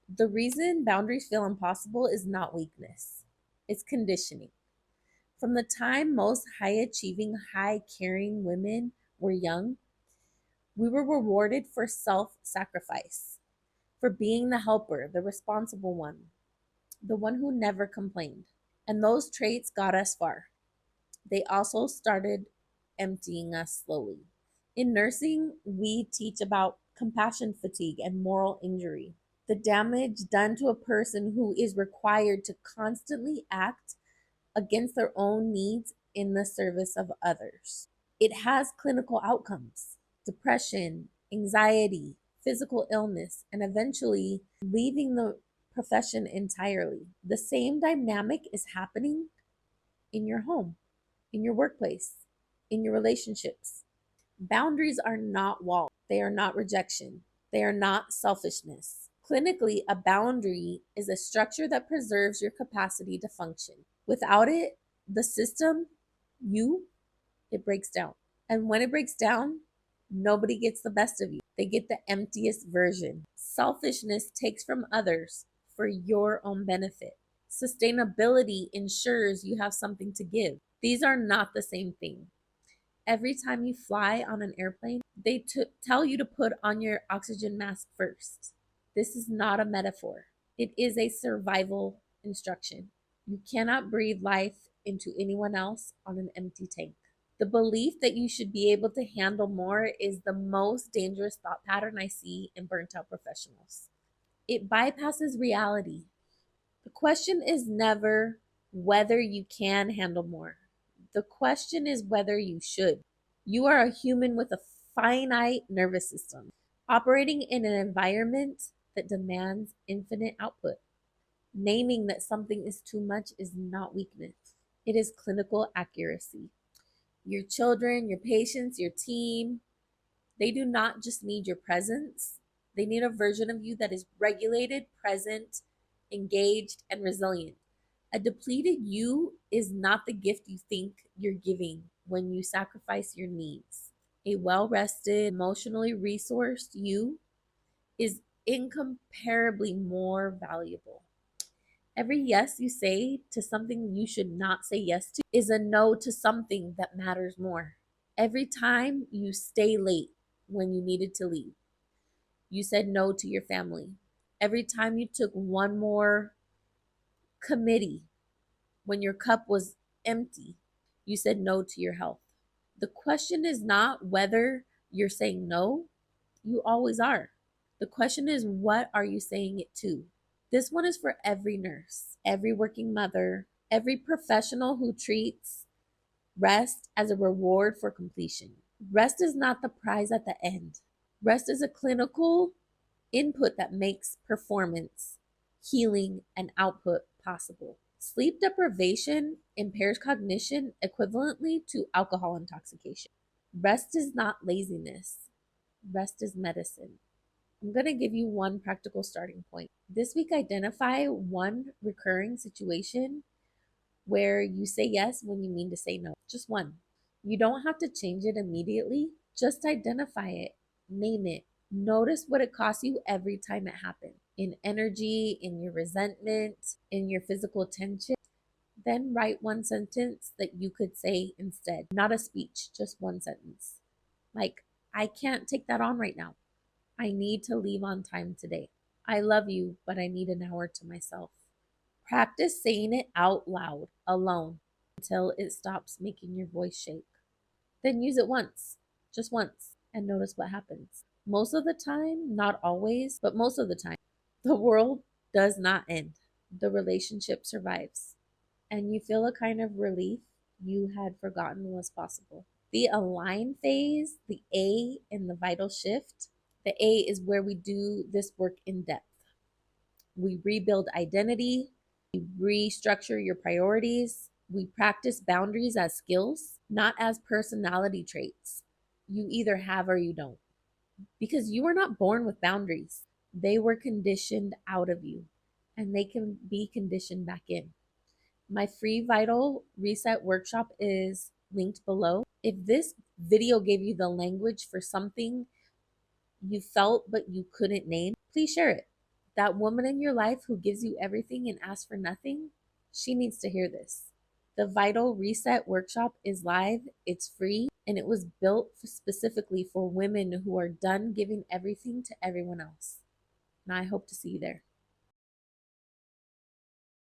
The reason boundaries feel impossible is not weakness, it's conditioning. From the time most high achieving, high caring women were young, we were rewarded for self sacrifice, for being the helper, the responsible one, the one who never complained. And those traits got us far. They also started emptying us slowly. In nursing, we teach about compassion fatigue and moral injury, the damage done to a person who is required to constantly act against their own needs in the service of others. It has clinical outcomes: depression, anxiety, physical illness, and eventually leaving the profession entirely. The same dynamic is happening in your home, in your workplace, in your relationships. Boundaries are not walls, they are not rejection, they are not selfishness. Clinically, a boundary is a structure that preserves your capacity to function. Without it, the system, you, it breaks down. And when it breaks down, nobody gets the best of you. They get the emptiest version. Selfishness takes from others for your own benefit. Sustainability ensures you have something to give. These are not the same thing. Every time you fly on an airplane, they tell you to put on your oxygen mask first. This is not a metaphor, it is a survival instruction. You cannot breathe life into anyone else on an empty tank. The belief that you should be able to handle more is the most dangerous thought pattern I see in burnt out professionals. It bypasses reality. The question is never whether you can handle more. The question is whether you should. You are a human with a finite nervous system, operating in an environment that demands infinite output. Naming that something is too much is not weakness, it is clinical accuracy. Your children, your patients, your team, they do not just need your presence, they need a version of you that is regulated, present, engaged, and resilient. A depleted you is not the gift you think you're giving when you sacrifice your needs. A well rested, emotionally resourced you is incomparably more valuable. Every yes you say to something you should not say yes to is a no to something that matters more. Every time you stay late when you needed to leave, you said no to your family. Every time you took one more committee when your cup was empty, you said no to your health. The question is not whether you're saying no, you always are. The question is, what are you saying it to? This one is for every nurse, every working mother, every professional who treats rest as a reward for completion. Rest is not the prize at the end. Rest is a clinical input that makes performance, healing, and output possible. Sleep deprivation impairs cognition equivalently to alcohol intoxication. Rest is not laziness, rest is medicine. I'm going to give you one practical starting point. This week, identify one recurring situation where you say yes when you mean to say no. Just one. You don't have to change it immediately, just identify it, name it. Notice what it costs you every time it happens, in energy, in your resentment, in your physical tension. Then write one sentence that you could say instead, not a speech, just one sentence. Like, I can't take that on right now. I need to leave on time today. I love you, but I need an hour to myself. Practice saying it out loud, alone, until it stops making your voice shake. Then use it once, just once, and notice what happens. Most of the time, not always, but most of the time, the world does not end. The relationship survives. And you feel a kind of relief you had forgotten was possible. The align phase, the A in the vital shift, the A is where we do this work in depth. We rebuild identity, we restructure your priorities, we practice boundaries as skills, not as personality traits. You either have or you don't. Because you were not born with boundaries, they were conditioned out of you, and they can be conditioned back in. My free Vital Reset workshop is linked below. If this video gave you the language for something you felt but you couldn't name, please share it. That woman in your life who gives you everything and asks for nothing, she needs to hear this. The Vital Reset Workshop is live, it's free, and it was built specifically for women who are done giving everything to everyone else. And I hope to see you there.